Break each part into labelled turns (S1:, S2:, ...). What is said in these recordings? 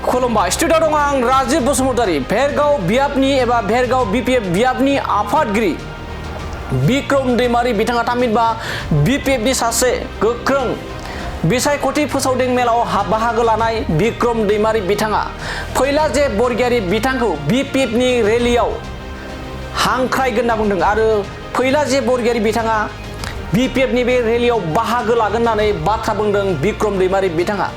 S1: खुलुमबाय स्टुडिअ दं आं राजीव बसुमतारी भेरगाव बियाबनि एबा भेरगाव BPF बियाबनि आफादगिरि बिक्रम दैमारी बिथाङा थामहिनबा BPFनि सासे गोख्रों बिसायख'थि फोसावदिं मेलाव बाहागो लानाय बिक्रम दैमारी बिथाङा फैला जे बरगियारि बिथांखौ BPFनि रेलियाव हांख्रायगोन होनना बुंदों आरो फैला जे बरगियारि बिथाङा BPFनि बे रेलियाव बाहागो लागोन होननानै बाथ्रा बुंदों बिक्रम दैमारी बिथाङा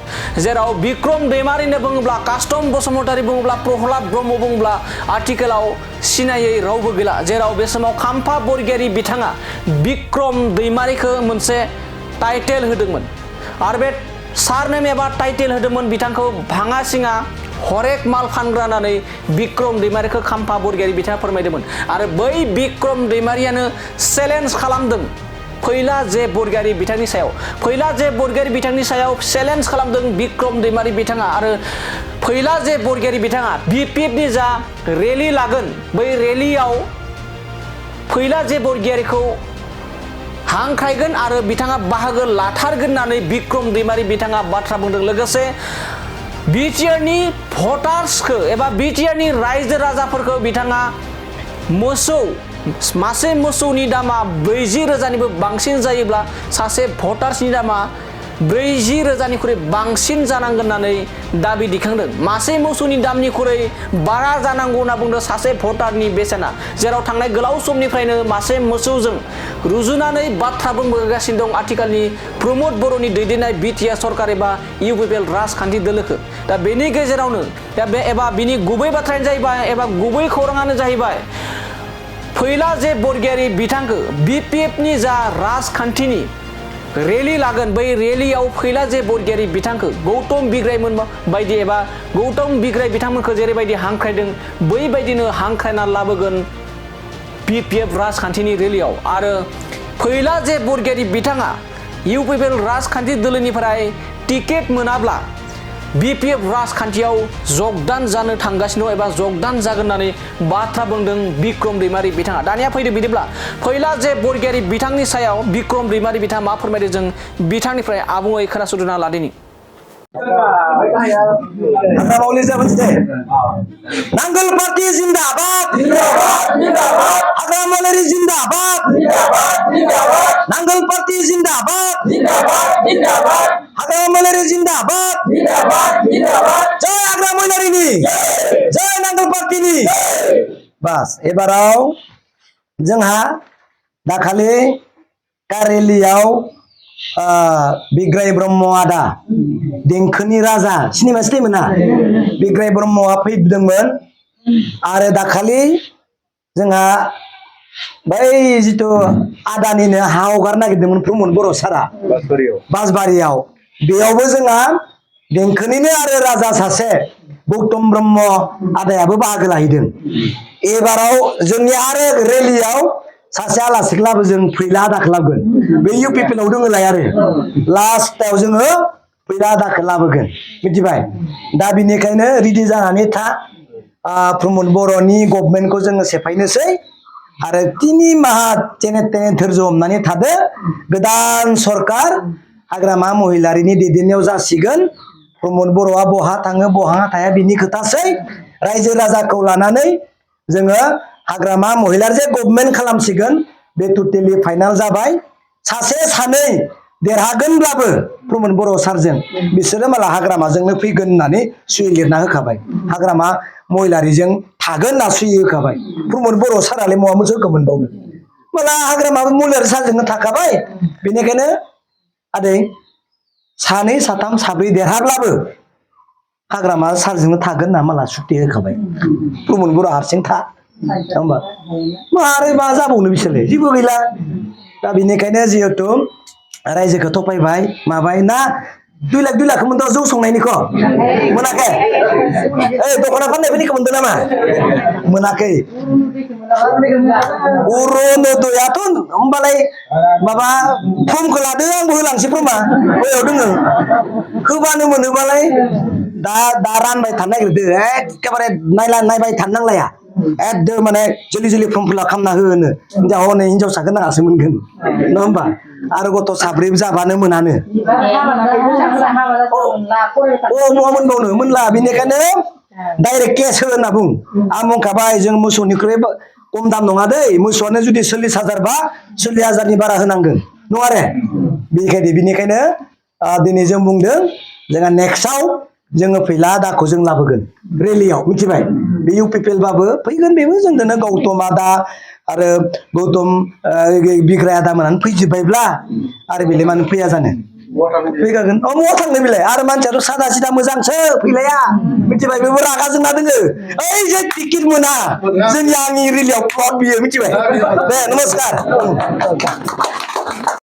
S1: जेराव बिक्रम दैमारीनो बुङोब्ला कास्टम बसुमतारी बुङोब्ला प्रहलाद ब्रह्म बुङोब्ला आथिखालाव सिनायै रावबो गैला जेराव बे समाव खाम्फा बरगियारि बिथाङा बिक्रम दैमारीखौ मोनसे टाइटेल होदोंमोन आरो बे सारनेम एबा टाइटेल होदोंमोन बिथांखौ भाङा सिङा हरेक माल फानग्रा होननानै बिक्रम दैमारीखौ खाम्फा बरगियारि बिथाङा फोरमायदोंमोन आरो बै बिक्रम दैमारीयानो चेलेन्ज खालामदों फैला जे बरगियारि बिथांनि सायाव फैला जे बरगियारि बिथांनि सायाव चेलेन्ज खालामदों बिक्रम दैमारी बिथाङा आरो फैला जे बरगियारि बिथाङा BPFनि जा रेली लागोन बै रेलियाव फैला जे बरगियारिखौ हांख्रायगोन आरो बिथाङा बाहागो लाथारगोन होननानै बिक्रम दैमारी बिथाङा बाथ्रा बुंदों लोगोसे BTRनि भटार्सखौ एबा BTRनि रायजो राजाफोरखौ बिथाङा मोसौ मासे मोसौनि दामा 40,000निबो बांसिन जायोब्ला सासे भटार्सनि दामा 40,000निख्रुइ बांसिन जानांगोन होननानै दाबि दिखांदों मासे मोसौनि दामनिख्रुइ बारा जानांगौ होनना बुंदों सासे भटारनि बेसेना जेराव थांनाय गोलाव समनिफ्रायनो मासे मोसौजों रुजुनानै बाथ्रा बुंबोगासिनो दं आथिखालनि प्रमोद बर'नि दैदेननाय BTR सरकार एबा UPPL राजखान्थि दोलोखौ दा बेनि गेजेरावनो एबा बिनि गुबै बाथ्रायानो जाहैबाय एबा गुबै खौराङानो जाहैबाय फैला जे बरगियारि बिथांखौ BPFनि जा राजखान्थिनि रेली लागोन बै रेलियाव फैला जे बरगियारि बिथांखौ गौतम बिग्रायमोन बायदि एबा गौतम बिग्राय बिथांमोनखौ जेरैबायदि हांख्रायदों बैबायदिनो हांख्रायना लाबोगोन BPF राजखान्थिनि रेलियाव आरो फैला जे बरगियारि बिथाङा UPPL राजखान्थि दोलोनिफ्राय टिकेट मोनाब्ला BPF राजखान्थियाव जगदान जानो थांगासिनो एबा जगदान जागोन होननानै बाथ्रा बुंदों बिक्रम दैमारी बिथाङा दानिया फैदो बिदिब्ला फैला जे बरगियारि बिथांनि सायाव बिक्रम दैमारी बिथाङा मा फोरमायदों जों बिथांनिफ्राय आबुङै खोनासंना लादिनि
S2: नांगोल पार्टी जिंदाबाद हाग्रामालारि जिंदाबाद नांगोल पार्टी जिंदाबाद हाग्रामालारि जिंदाबाद जय हाग्रामालारिनि जय नांगोल पार्टीनि बास एबाराव जोंहा दाखालि कारेलियाव बिग्राय ब्रह्म आदा देंखोनि राजा सिनेमा सिनेमोन ना बिग्राय ब्रह्मआ फैदोंमोन आरो दाखालि जोंहा बै जिथु आदानिनो हा हगारनो नागिरदोंमोन प्रमोद बर' सारा बासबारियाव बेयावबो जोंहा देंखोनिनो आरो राजा सासे गौतम ब्रह्म आदायाबो बाहागो लाहैदों एबाराव जोंनि आरो रेलियाव सासे आलासिखौ लाबो जों फैला आदाखौ लाबोगोन बे UPPL दङलाय आरो लास्टाव जोङो फैला आदाखौ लाबोगोन मिथिबाय दा बिनिखायनो रेडि जानानै था प्रमोद बर'नि गभर्नमेन्टखौ जोङो सेफायनोसै आरो 3 माहा जेने तेने धैर्य हमनानै थादो गोदान सरकार हाग्रामा महिलारिनि दैदेननायाव जासिगोन प्रमोद बर'आ बहा थाङो बहा थाया बिनि खोथासै रायजो राजाखौ लानानै जोङो हाग्रामा महिलारि जे गभर्नमेन्ट खालामसिगोन बे टटेलि फाइनाल जाबाय सासे सानै देरहागोनब्लाबो प्रमोद बर' सारजों बिसोरो माला हाग्रामाजोंनो फैगोन होननानै सुयै लिरना होखाबाय हाग्रामा महिलारिजों थागोन होनना सुयै होखाबाय प्रमोद बर' सारालाय माबा मोनसे होखोमोनबावनो माला हाग्रामा महिलारि सारजोंनो थाखाबाय बेनिखायनो आदै सानै साथाम साब्रै देरहाब्लाबो हाग्रामा सारजोंनो थागोन होनना माला सुक्ति होखाबाय प्रमोद बर' हारसिं था होमबा मारै मा जाबावनो बिसोरलाय जेबो गैला दा बेनिखायनो जिहेतु रायजोखौ थपायबाय माबाय ना 2 लाख मोनदों जौ संनायनिखौ मोनाखै दख'ना फाननायफोरनिखौ मोनदों नामा मोनाखै अरुणोदयाथ' होमबालाय माबा फर्मखौ लादो आंबो होलांसै फर्मा बैयाव दोङो होबानो मोनोबालाय दा रानबाय थानो नागिरदो एखेबारे नायबाय थानो नांलाया एकदम माने जोलि फर्म फिल खालामना होनो हिनजाव हनै हिनजावसा गोनाङासो मोनगोन नङा होमबा आरो गथ' साब्रैबो जाबानो मोनानो महा मोनबावनो मोनला बेनिखायनो डाइरेक्ट केस हो होनना बुं आं बुंखाबाय जों मोसौनिख्रुइ खम दाम नङा दै मोसौआनो जुदि 40,000 बा 40,000नि बारा होनांगोन नङा रे बेनिखायनो दिनै जों बुंदों जोंहा नेक्स्टआव जोङो फैला दाखौ जों लाबोगोन रेलियाव मिथिबाय बे UPPL बाबो फैगोन बेबो जोंदोनो गौतम आदा आरो गौतम बिग्राय आदा मोनानो फैजोबबायब्ला आरो बेलाय मानो फैया जानो फैखागोन महा थांनो बेलाय आरो मानसियाथ' सादा सिदा मोजांसो फैलाया मिथिबाय बेबो रागा जोंना दोङो ओइ जे टिकेट मोना जोंनि आंनि रेलियाव प्लट बियो मिथिबाय दे नमस्कार